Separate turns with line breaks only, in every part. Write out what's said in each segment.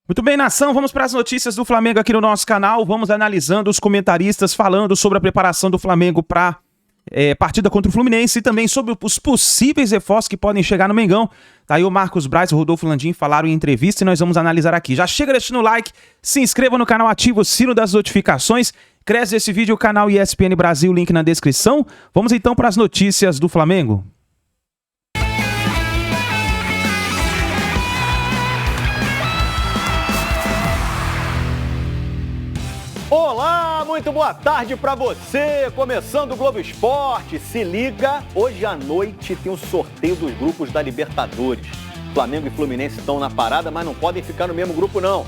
Muito bem, nação, vamos para as notícias do Flamengo aqui no nosso canal. Vamos analisando os comentaristas falando sobre a preparação do Flamengo para partida contra o Fluminense e também sobre os possíveis reforços que podem chegar no Mengão. Tá aí o Marcos Braz e o Rodolfo Landim falaram em entrevista e nós vamos analisar aqui. Já chega deixando o like, se inscreva no canal, ativa o sino das notificações. Cresce esse vídeo, o canal ESPN Brasil, link na descrição. Vamos então para as notícias do Flamengo.
Olá, muito boa tarde pra você, começando o Globo Esporte, se liga, hoje à noite tem o sorteio dos grupos da Libertadores. Flamengo e Fluminense estão na parada, mas não podem ficar no mesmo grupo não.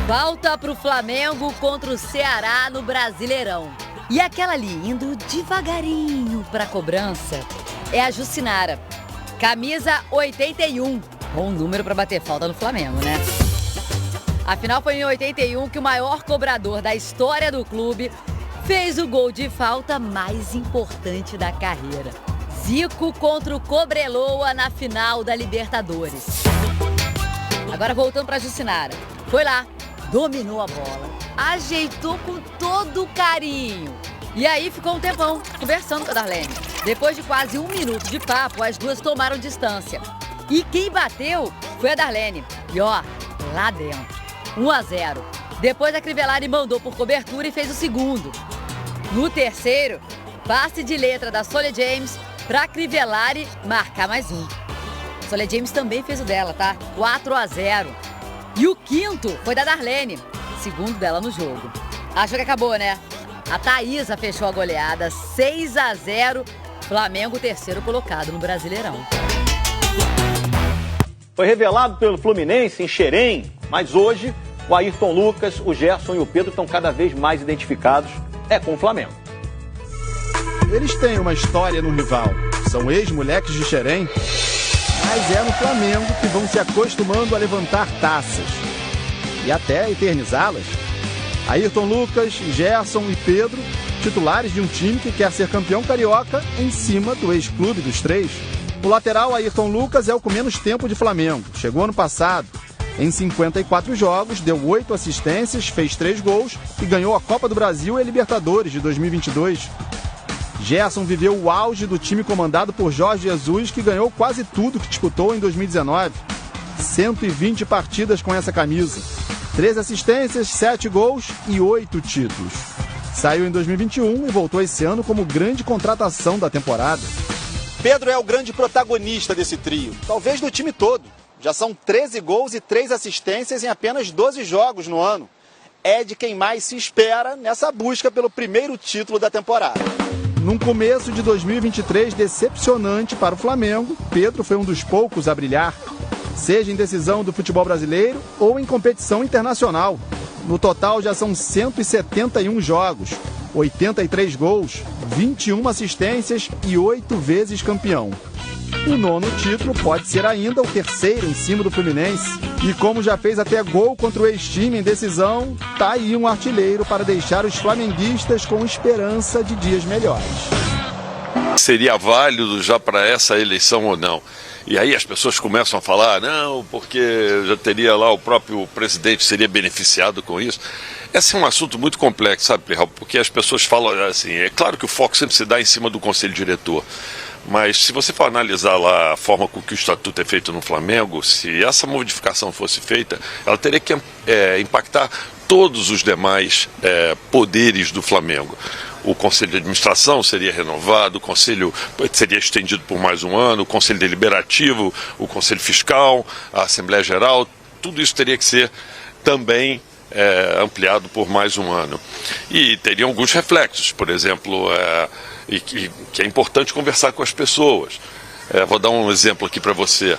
Volta pro Flamengo contra o Ceará no Brasileirão. E aquela ali, indo devagarinho pra cobrança, é a Jucinara. Camisa 81, bom número pra bater falta no Flamengo, né? Afinal, foi em 81 que o maior cobrador da história do clube fez o gol de falta mais importante da carreira. Zico contra o Cobreloa na final da Libertadores. Agora voltando para Jucinara. Foi lá, dominou a bola, ajeitou com todo carinho. E aí ficou um tempão conversando com a Darlene. Depois de quase 1 minuto de papo, as duas tomaram distância. E quem bateu foi a Darlene. E ó, lá dentro. 1-0. Depois a Crivellari mandou por cobertura e fez o segundo. No terceiro, passe de letra da Sole James para Crivellari marcar mais um. Sole James também fez o dela, tá? 4-0. E o quinto foi da Darlene, segundo dela no jogo. Achou que acabou, né? A Thaísa fechou a goleada, 6-0. Flamengo, terceiro colocado no Brasileirão.
Foi revelado pelo Fluminense em Xerém, mas hoje o Ayrton Lucas, o Gerson e o Pedro estão cada vez mais identificados com o Flamengo.
Eles têm uma história no rival, são ex-moleques de Xerém, mas é no Flamengo que vão se acostumando a levantar taças e até eternizá-las. Ayrton Lucas, Gerson e Pedro, titulares de um time que quer ser campeão carioca em cima do ex-clube dos três. O lateral Ayrton Lucas é o com menos tempo de Flamengo. Chegou ano passado. Em 54 jogos, deu 8 assistências, fez 3 gols e ganhou a Copa do Brasil e a Libertadores de 2022. Gerson viveu o auge do time comandado por Jorge Jesus, que ganhou quase tudo que disputou em 2019. 120 partidas com essa camisa. 3 assistências, 7 gols e 8 títulos. Saiu em 2021 e voltou esse ano como grande contratação da temporada.
Pedro é o grande protagonista desse trio, talvez do time todo. Já são 13 gols e 3 assistências em apenas 12 jogos no ano. É de quem mais se espera nessa busca pelo primeiro título da temporada.
Num começo de 2023 decepcionante para o Flamengo, Pedro foi um dos poucos a brilhar, seja em decisão do futebol brasileiro ou em competição internacional. No total já são 171 jogos, 83 gols, 21 assistências e 8 vezes campeão. O 9º título pode ser ainda o terceiro em cima do Fluminense. E como já fez até gol contra o ex-time em decisão, tá aí um artilheiro para deixar os flamenguistas com esperança de dias melhores.
Seria válido já para essa eleição ou não? E aí as pessoas começam a falar, não, porque já teria lá o próprio presidente seria beneficiado com isso. Esse é um assunto muito complexo, sabe, Plihal? Porque as pessoas falam assim, é claro que o foco sempre se dá em cima do conselho diretor, mas se você for analisar lá a forma com que o estatuto é feito no Flamengo, se essa modificação fosse feita, ela teria que impactar todos os demais poderes do Flamengo. O Conselho de Administração seria renovado, o Conselho seria estendido por mais um ano, o Conselho Deliberativo, o Conselho Fiscal, a Assembleia Geral, tudo isso teria que ser também ampliado por mais um ano. E teria alguns reflexos, por exemplo, que é importante conversar com as pessoas. Vou dar um exemplo aqui para você.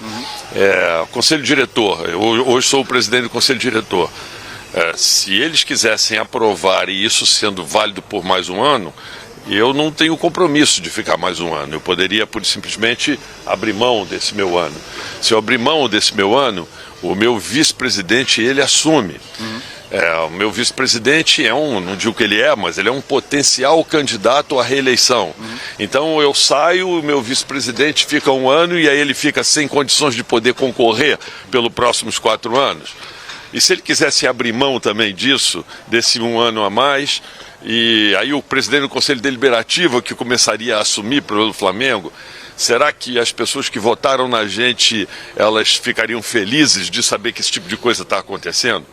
Conselho Diretor, eu hoje sou o presidente do Conselho Diretor. Se eles quisessem aprovar e isso sendo válido por mais um ano, eu não tenho compromisso de ficar mais um ano. Eu poderia, por simplesmente, abrir mão desse meu ano. Se eu abrir mão desse meu ano, o meu vice-presidente, ele assume. O meu vice-presidente não digo que ele mas ele é um potencial candidato à reeleição. Então eu saio, o meu vice-presidente fica 1 ano e aí ele fica sem condições de poder concorrer pelos próximos 4 anos. E se ele quisesse abrir mão também disso, desse 1 ano a mais, e aí o presidente do Conselho Deliberativo que começaria a assumir pelo Flamengo, será que as pessoas que votaram na gente, elas ficariam felizes de saber que esse tipo de coisa está acontecendo?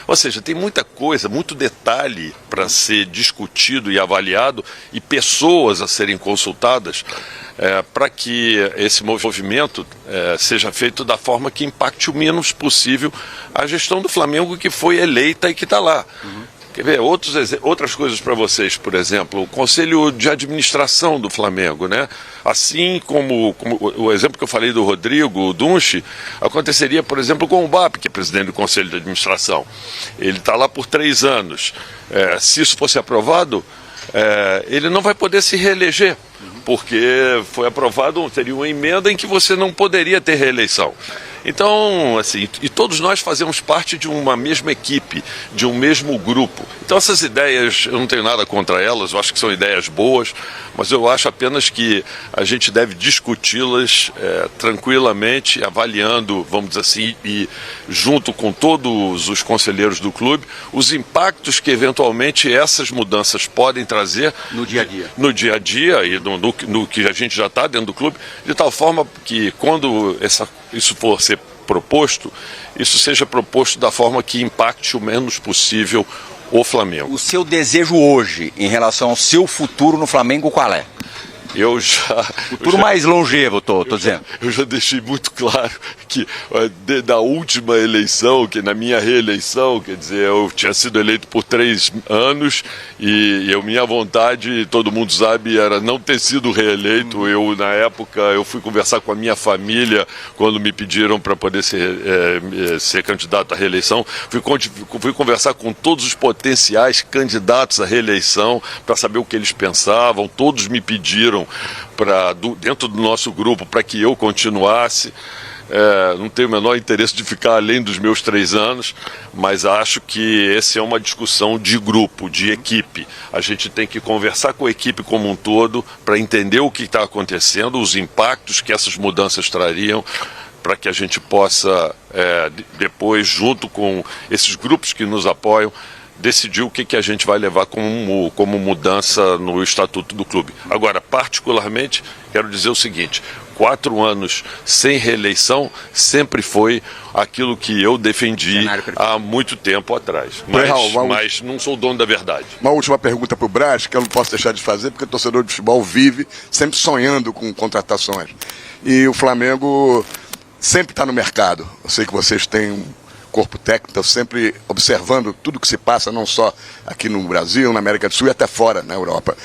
Ou seja, tem muita coisa, muito detalhe para ser discutido e avaliado e pessoas a serem consultadas para que esse movimento seja feito da forma que impacte o menos possível a gestão do Flamengo que foi eleita e que está lá. Quer ver, outras coisas para vocês, por exemplo, o Conselho de Administração do Flamengo, né? Assim como o exemplo que eu falei do Rodrigo, o Dunche, aconteceria, por exemplo, com o BAP, que é presidente do Conselho de Administração. Ele está lá por 3 anos. Se isso fosse aprovado, ele não vai poder se reeleger, porque foi aprovado, teria uma emenda em que você não poderia ter reeleição. Então, assim, e todos nós fazemos parte de uma mesma equipe, de um mesmo grupo. Então essas ideias, eu não tenho nada contra elas, eu acho que são ideias boas, mas eu acho apenas que a gente deve discuti-las tranquilamente, avaliando, vamos dizer assim, e junto com todos os conselheiros do clube, os impactos que eventualmente essas mudanças podem trazer
no dia a dia.
No dia a dia e no que a gente já está dentro do clube, de tal forma que quando isso for ser proposto, isso seja proposto da forma que impacte o menos possível o Flamengo.
O seu desejo hoje em relação ao seu futuro no Flamengo, qual é?
Futuro
mais longevo, tô dizendo.
Eu já deixei muito claro que da última eleição, que na minha reeleição, quer dizer, eu tinha sido eleito por 3 anos e minha vontade, todo mundo sabe, era não ter sido reeleito. Na época, eu fui conversar com a minha família quando me pediram para poder ser candidato à reeleição. Fui conversar com todos os potenciais candidatos à reeleição para saber o que eles pensavam. Todos me pediram dentro do nosso grupo para que eu continuasse. Não tenho o menor interesse de ficar além dos meus 3 anos, mas acho que essa é uma discussão de grupo, de equipe. A gente tem que conversar com a equipe como um todo para entender o que está acontecendo, os impactos que essas mudanças trariam, para que a gente possa depois, junto com esses grupos que nos apoiam, decidir o que a gente vai levar como mudança no estatuto do clube. Agora, particularmente, quero dizer o seguinte: 4 anos sem reeleição sempre foi aquilo que eu defendi há muito tempo atrás. Mas não sou dono da verdade.
Uma última pergunta para o Braz, que eu não posso deixar de fazer, porque o torcedor de futebol vive sempre sonhando com contratações. E o Flamengo sempre está no mercado. Eu sei que vocês têm corpo técnico, estou sempre observando tudo que se passa, não só aqui no Brasil, na América do Sul e até fora, na Europa.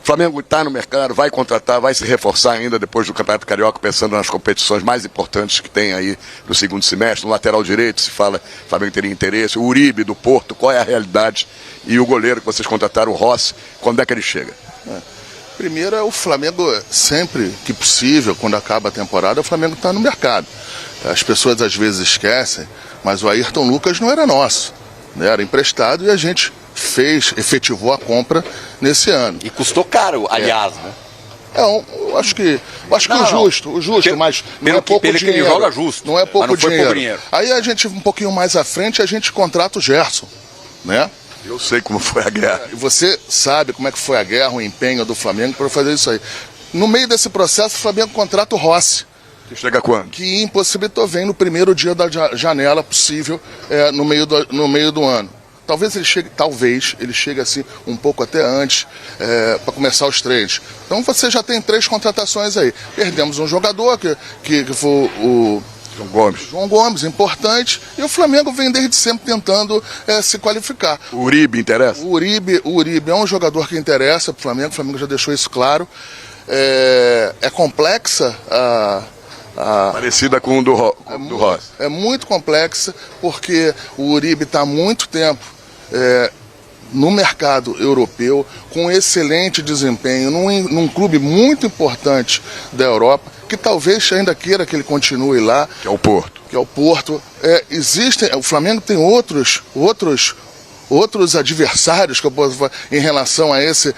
O Flamengo está no mercado, vai contratar, vai se reforçar ainda depois do Campeonato Carioca, pensando nas competições mais importantes que tem aí no segundo semestre. No lateral direito se fala que o Flamengo teria interesse, o Uribe do Porto, qual é a realidade? E o goleiro que vocês contrataram, o Rossi, quando é que ele chega?
Primeiro, o Flamengo, sempre que possível, quando acaba a temporada, o Flamengo está no mercado. As pessoas às vezes esquecem, mas o Ayrton Lucas não era nosso, né? Era emprestado e a gente efetivou a compra nesse ano.
E custou caro, aliás, né?
Eu acho que o justo, mas não é pouco dinheiro.
Que ele joga justo.
Não é pouco dinheiro. Aí a gente, um pouquinho mais à frente, a gente contrata o Gerson, né?
Eu sei como foi a guerra.
E você sabe como é que foi a guerra, o empenho do Flamengo para fazer isso aí. No meio desse processo, o Flamengo contrata o Rossi.
Que chega quando?
Que impossibilitou, vem no primeiro dia da janela possível, no meio do ano. Talvez ele chegue assim um pouco até antes, para começar os treinos. Então você já tem 3 contratações aí. Perdemos um jogador que foi o João Gomes, importante, e o Flamengo vem desde sempre tentando se qualificar.
O Uribe interessa?
O Uribe é um jogador que interessa para o Flamengo já deixou isso claro. É complexa
parecida com o do Rossi.
É muito complexa, porque o Uribe está há muito tempo no mercado europeu, com excelente desempenho, num clube muito importante da Europa, que talvez ainda queira que ele continue lá.
Que é o Porto.
O Flamengo tem outros outros adversários que eu posso falar em relação a esse.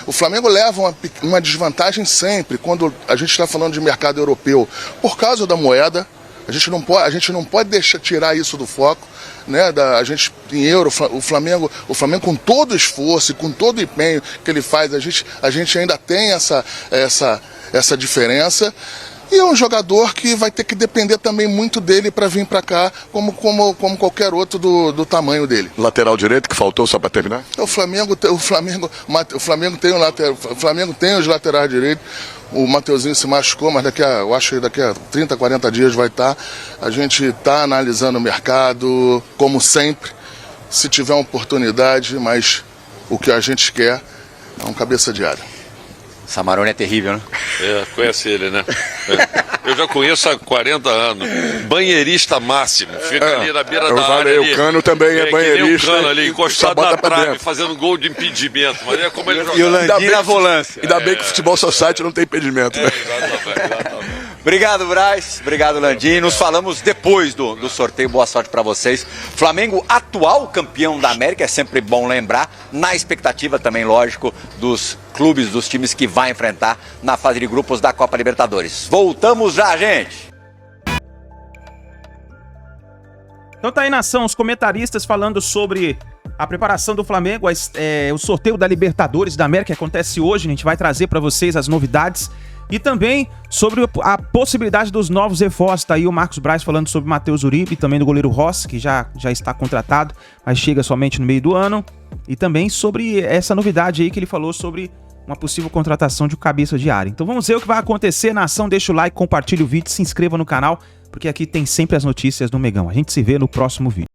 O Flamengo leva uma desvantagem sempre quando a gente está falando de mercado europeu, por causa da moeda. A gente não pode deixar tirar isso do foco, né? A gente em euro, o Flamengo com todo o esforço e com todo o empenho que ele faz, a gente ainda tem essa diferença. E é um jogador que vai ter que depender também muito dele para vir para cá, como qualquer outro do tamanho dele.
Lateral direito que faltou só para terminar?
O Flamengo tem os laterais direitos. O Mateuzinho se machucou, mas eu acho que daqui a 30, 40 dias vai estar. A gente está analisando o mercado, como sempre, se tiver uma oportunidade, mas o que a gente quer é um cabeça de área.
Samarone é terrível, né?
Conhece ele, né? Eu já conheço há 40 anos. Banheirista máximo. Fica ali na beira da área.
O Cano também é banheirista.
O Cano ali, encostado na trave, fazendo gol de impedimento. Mas é como ele joga.
E o Landim na volância.
Ainda bem que o Futebol Society não tem impedimento, né?
Exatamente.
Obrigado, Braz. Obrigado, Landim. Nos falamos depois do sorteio. Boa sorte para vocês. Flamengo, atual campeão da América, é sempre bom lembrar. Na expectativa também, lógico, dos clubes, dos times que vai enfrentar na fase de grupos da Copa Libertadores. Voltamos já, gente.
Então tá aí na ação os comentaristas falando sobre a preparação do Flamengo, o sorteio da Libertadores da América que acontece hoje. A gente vai trazer para vocês as novidades e também sobre a possibilidade dos novos reforços. Tá aí o Marcos Braz falando sobre Matheus Uribe e também do goleiro Rossi, que já está contratado, mas chega somente no meio do ano. E também sobre essa novidade aí que ele falou sobre uma possível contratação de um cabeça de área. Então vamos ver o que vai acontecer na ação. Deixa o like, compartilha o vídeo, se inscreva no canal, porque aqui tem sempre as notícias do Megão. A gente se vê no próximo vídeo.